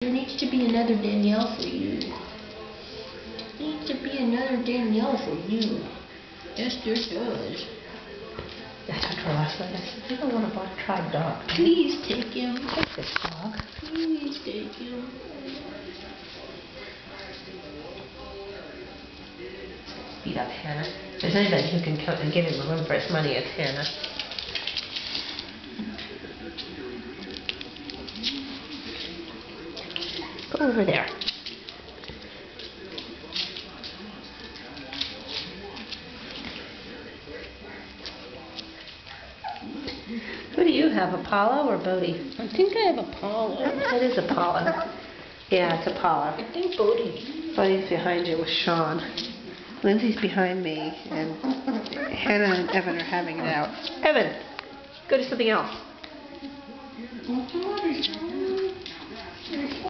There needs to be another Danielle for you. There needs to be another Danielle for you. Yes, there does. I told her last night, I said, you don't want to try a dog. Please take him. Take this dog. Please take him. Beat up Hannah. If there's anybody who can come and give him a run for his money, it's Hannah. Go over there. Who do you have, Apollo or Bodhi? I think I have Apollo. That is Apollo. Yeah, it's Apollo. I think Bodhi. Bodhi's behind you with Sean. Lindsay's behind me, and Hannah and Evan are having it out. Evan, go do something else. What's the matter, Sean?